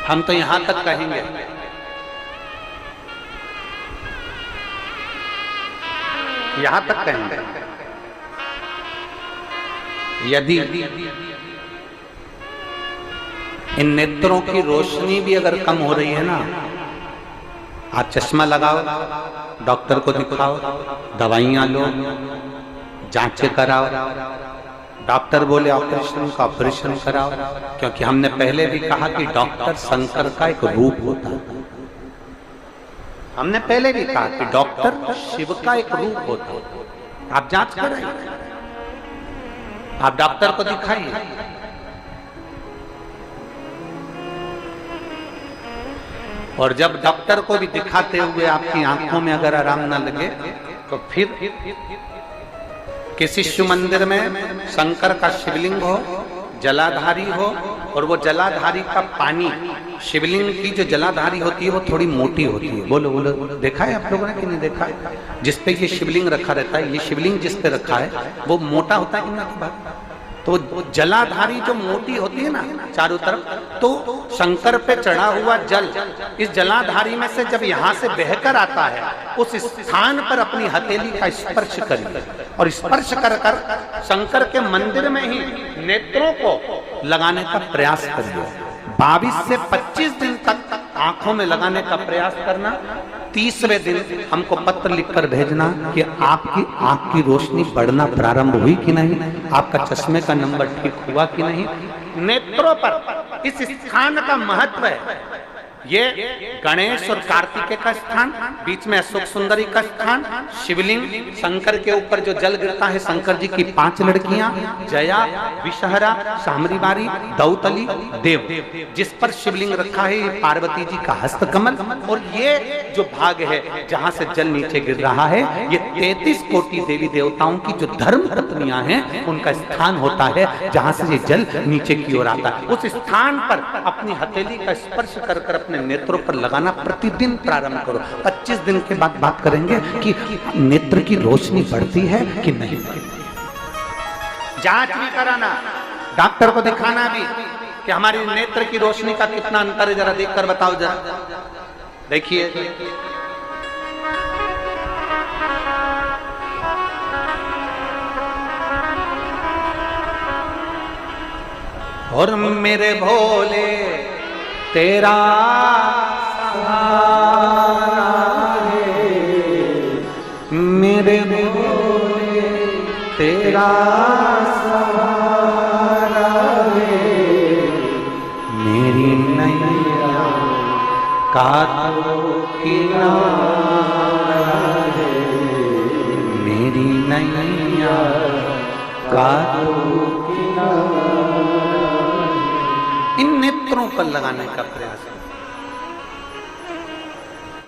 हम तो यहां तक कहेंगे, यहां तक कहेंगे, यदि इन नेत्रों की रोशनी भी अगर कम हो रही है ना, आप चश्मा लगाओ, डॉक्टर को दिखाओ, दवाइयां लो, जांचें कराओ, डॉक्टर बोले ऑपरेशन का ऑपरेशन कराओ, क्योंकि हमने पहले भी कहा कि डॉक्टर शंकर का एक रूप होता है। हमने पहले भी कहा कि डॉक्टर शिव का एक रूप होता है। आप जांच कराइए, आप डॉक्टर को दिखाइए। और जब डॉक्टर को भी दिखाते हुए आपकी आंखों में अगर आराम न लगे, तो फिर किसी शिव मंदिर में शंकर का शिवलिंग हो, जलाधारी हो, और वो जलाधारी का पानी, शिवलिंग की जो जलाधारी होती है वो थोड़ी मोटी होती है। बोलो बोलो, देखा है आप लोगों ने कि नहीं देखा है? जिस पे ये शिवलिंग रखा रहता है, ये शिवलिंग जिस पे रखा है वो मोटा होता है कि नहीं? तो जलाधारी जो मोटी होती है ना चारों तरफ, तो शंकर पे चढ़ा हुआ जल इस जलाधारी में से जब यहाँ से बहकर आता है, उस स्थान पर अपनी हथेली का स्पर्श करिए, और स्पर्श कर कर शंकर के मंदिर में ही नेत्रों को लगाने का प्रयास करिए। 22 से 25 दिन तक आंखों में लगाने का प्रयास करना। 30वें दिन हमको पत्र लिखकर भेजना कि आपकी आंख की रोशनी बढ़ना प्रारंभ हुई कि नहीं, आपका चश्मे का नंबर ठीक हुआ कि नहीं। नेत्रों पर इस स्थान का महत्व है। ये गणेश और कार्तिकेय का स्थान, बीच में अशोक सुंदरी का स्थान, शिवलिंग, शंकर के ऊपर जो जल गिरता है, शंकर जी की 5 लड़कियां, जया, विषहरा, सामरीबारी, दौतली, देव, जिस पर शिवलिंग रखा है, ये पार्वती जी का हस्तकमल। और ये जो भाग है जहां से जल नीचे गिर रहा है, ये 33 कोटि देवी देवताओं की जो धर्म पत्नियां हैं उनका स्थान होता है, जहां से ये जल नीचे की ओर आता है। उस स्थान पर अपनी हथेली का स्पर्श कर कर अपने नेत्रों पर लगाना प्रतिदिन प्रारंभ करो। 25 दिन के बाद बात करेंगे कि नेत्र की रोशनी बढ़ती है कि नहीं। जांच भी कराना, डॉक्टर को दिखाना भी कि हमारी नेत्र की रोशनी का कितना अंतर है, जरा देखकर बताओ। जरा देखिए, और मेरे भोले तेरा सहारा है, मेरे भोले तेरा सहारा है, मेरी नैया का तो किनारा है, मेरी नैया का तो किनारा। इन नेत्रों पर लगाने का प्रयास है।